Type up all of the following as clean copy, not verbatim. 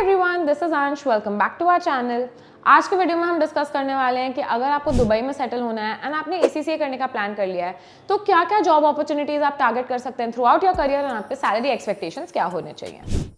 Everyone, this is Ansh. Welcome back to our channel. आज के video में हम डिस्कस करने वाले हैं कि अगर आपको दुबई में सेटल होना है एंड आपने ACCA करने का प्लान कर लिया है तो क्या क्या जॉब अपॉर्चुनिटीज आप टारगेट कर सकते हैं through out your career and आपके सैलरी एक्सपेक्टेशंस क्या होने चाहिए।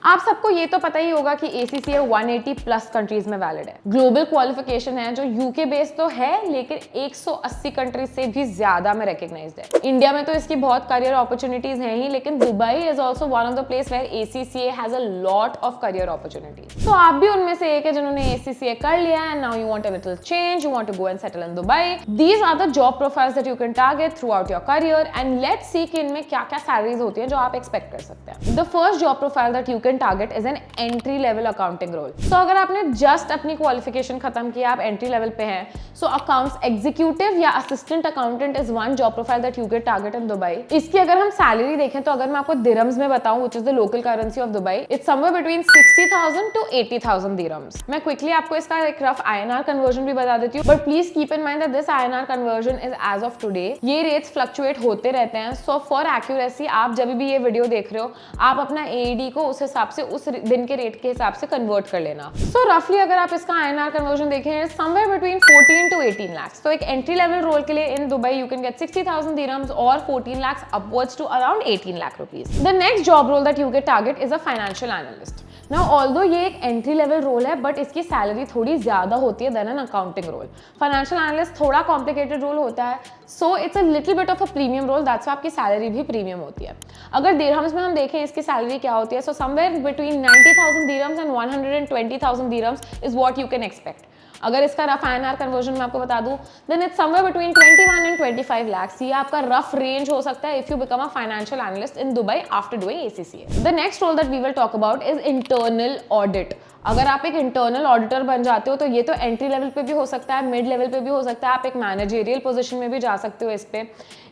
आप सबको ये तो पता ही होगा कि ACCA 180 प्लस कंट्रीज में वैलिड है। ग्लोबल क्वालिफिकेशन है जो UK बेस्ड तो है लेकिन 180 कंट्रीज से भी ज्यादा में रिकॉग्नाइज्ड है। इंडिया में तो इसकी बहुत करियर अपॉर्चुनिटीज हैं ही, लेकिन Dubai is also one of the place where ACCA has a lot of career opportunities. तो आप भी उनमें से एक है जिन्होंने ACCA कर लिया and now you want a little change, you want to go and settle in Dubai. These are the job profiles that you can target throughout your career and let's see कि इनमें क्या क्या salaries होती है जो आप expect कर सकते हैं। The first job profile that you can target is an entry level accounting role. So अगर आपने जस्ट अपनी क्वालिफिकेशन खत्म किया, आप एंट्री लेवल पे हैं, सो अकाउंट्स एग्जीक्यूटिव या assistant accountant is one job profile that you can target in Dubai. इसकी अगर हम सैलरी देखें तो अगर मैं आपको दिरहम्स में बताऊं, which is the local currency of Dubai, it's somewhere between 60,000 to 80,000 dirhams. मैं क्विकली आपको इसका एक रफ INR कन्वर्जन भी बता देती हूँ, but please keep in mind that this INR conversion is as of today. ये रेट्स फ्लक्चुएट होते रहते हैं, सो फॉर एक्यूरेसी आप जब भी ये वीडियो देख रहे हो आप अपना AED को उस हिसाब से, उस दिन के रेट के हिसाब से कन्वर्ट कर लेना। सो रफली अगर आप इसका INR कन्वर्जन देखें, समवेयर बिटवीन 14 to 18 lakhs। तो एक एंट्री लेवल रोल के लिए in Dubai you can get 60,000 dirhams और 14 lakhs upwards to around 18 lakh rupees। The next job role that you can target is a financial analyst। Now, although ये एक entry level role है but इसकी salary थोड़ी ज्यादा होती है than an accounting role. Financial analyst थोड़ा complicated role होता है, so it's a little bit of a premium role, that's why आपकी सैलरी भी प्रीमियम होती है। अगर दिरहम्स में हम देखें इसकी सैलरी क्या होती है, so somewhere between 90,000 dirhams and 120,000 dirhams is what you can expect. अगर इसका रफ INR कन्वर्जन मैं आपको बता दूं, then it's somewhere between 21 and 25 lakhs। ये आपका रफ रेंज हो सकता है if you become a financial analyst in Dubai after doing ACCA। The next role that we will talk about is internal audit. अगर आप एक इंटरनल ऑडिटर बन जाते हो तो ये तो एंट्री लेवल पे भी हो सकता है, मिड लेवल पे भी हो सकता है, आप एक मैनेजरियल पोजीशन में भी जा सकते हो इस पे।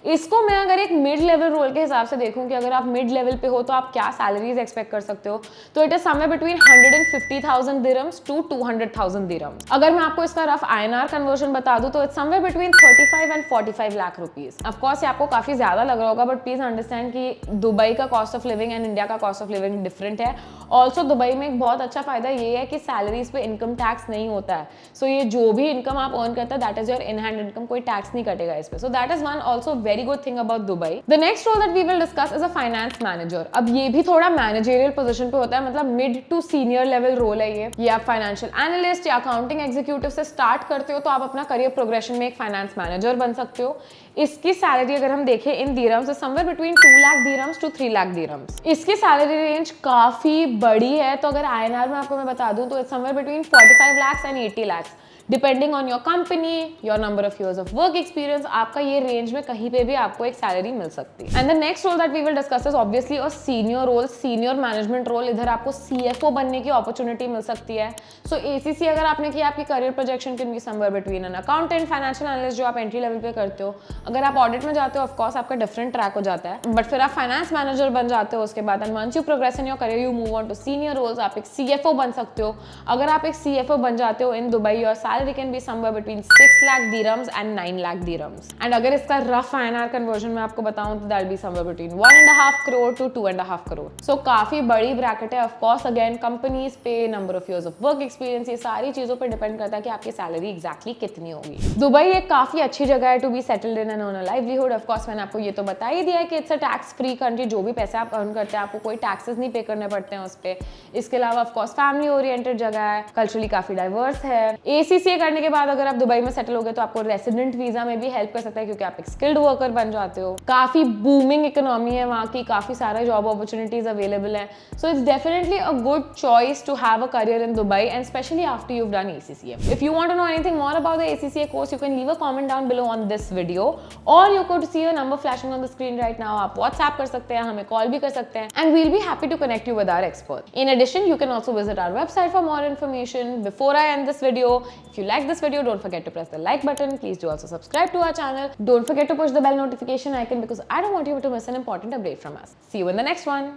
इसको मैं अगर एक मिड लेवल रोल के हिसाब से देखूं कि अगर आप मिड लेवल पे हो तो आप क्या सैलरीज एक्सपेक्ट कर सकते हो, तो it is somewhere between 150,000 dirhams to 200,000 dirhams। अगर मैं आपको इसका रफ INR कन्वर्जन बता दूं तो it's somewhere between 35 and 45 lakh rupees. Of course ये आपको काफी ज्यादा लग रहा होगा, बट प्लीज अंडरस्टैंड कि दुबई का cost of living and India का कॉस्ट ऑफ लिविंग डिफरेंट है। ऑल्सो दुबई में एक बहुत अच्छा फायदा ये है कि सैलरीज पे इनकम टैक्स नहीं होता है। सो ये जो भी इनकम आप अर्न करते हैं that is your in hand income, कोई टैक्स नहीं कटेगा इस पे। So that is one also very good thing about Dubai. The next role that we will discuss is a finance manager. अब ये भी थोड़ा मैनेजरियल पोजीशन पे होता है, मतलब mid to senior level role है ये आप फाइनेंशियल एनालिस्ट या अकाउंटिंग एग्जीक्यूटिव से स्टार्ट करते हो तो आप अपना करियर प्रोग्रेशन में एक फाइनेंस मैनेजर बन सकते हो। इसकी सैलरी अगर हम देखें इन dirhams somewhere between 2 lakh dirhams to 3 lakh dirhams। इसकी सैलरी रेंज काफी बड़ी है, तो अगर INR में आपको मैं बता दूं तो it's somewhere between 45 lakhs and 80 lakhs depending on your company, your number of years of work experience. आपका ये रेंज में कहीं पे भी आपको एक सैलरी मिल सकती है। And the next role that we will discuss is obviously a senior role, senior management role. इधर आपको CFO बनने की अपॉर्चुनिटी मिल सकती है। सो ACCA अगर आपने किया, आपकी career projection can be somewhere between an accountant, financial analyst जो आप एंट्री लेवल पे करते हो। अगर आप ऑडिट में जाते हो ऑफकोर्स आपका डिफरेंट ट्रैक हो जाता है, बट फिर आप फाइनेंस मैनेजर बन जाते हो उसके बाद, and once you progress in your career you move on to senior roles. आप एक CFO बन सकते हो। अगर आप एक CFO बन जाते हो in Dubai, your salary can be somewhere between 6 lakh dirhams and 9 lakh dirhams। And अगर इसका रफ INR कन्वर्जन में आपको बताऊं तो that be somewhere between 1.5 crore to 2.5 crore। सो काफी बड़ी ब्रैकेट है। ऑफ कोर्स अगेन कंपनीज पे, number of years of work experience, ये सारी चीजों पे डिपेंड करता है कि आपकी सैलरी एग्जैक्टली कितनी होगी। दुबई एक काफी अच्छी जगह है to be settled in and earn a livelihood. Of course मैंने आपको ये तो बता ही दिया है कि it's a tax free country. जो भी पैसे आप अर्न करते हैं आपको कोई टैक्सेस नहीं पे करने पड़ते हैं उस पे। इसके अलावा ऑफ कोर्स फैमिली ओरिएंटेड जगह है, कल्चरली काफी डाइवर्स है। ACCA करने के बाद अगर आप दुबई में सेटल हो गए तो आपको रेसिडेंट वीजा में भी हेल्प कर सकता है क्योंकि आप एक स्किल्ड वर्कर बन जाते हो। काफी बूमिंग इकोनॉमी है वहाँ की, काफी सारे जॉब अपॉर्चुनिटीज अवेलेबल है। So it's definitely a good choice to have a career in Dubai and specially after you have done ACCA। If you want to know anything more about the ACCA course you can leave a comment down below on this video और you could see a number flashing on the screen right now. आप WhatsApp कर सकते हैं, हमें call भी कर सकते हैं and we'll be happy to connect you with our expert. In addition you can also visit our website for more information. Before I end this video, if you like this video don't forget to press the like button. Please do also subscribe to our channel. Don't forget to push the bell notification icon because I don't want you to miss an important update from us. See you in the next one.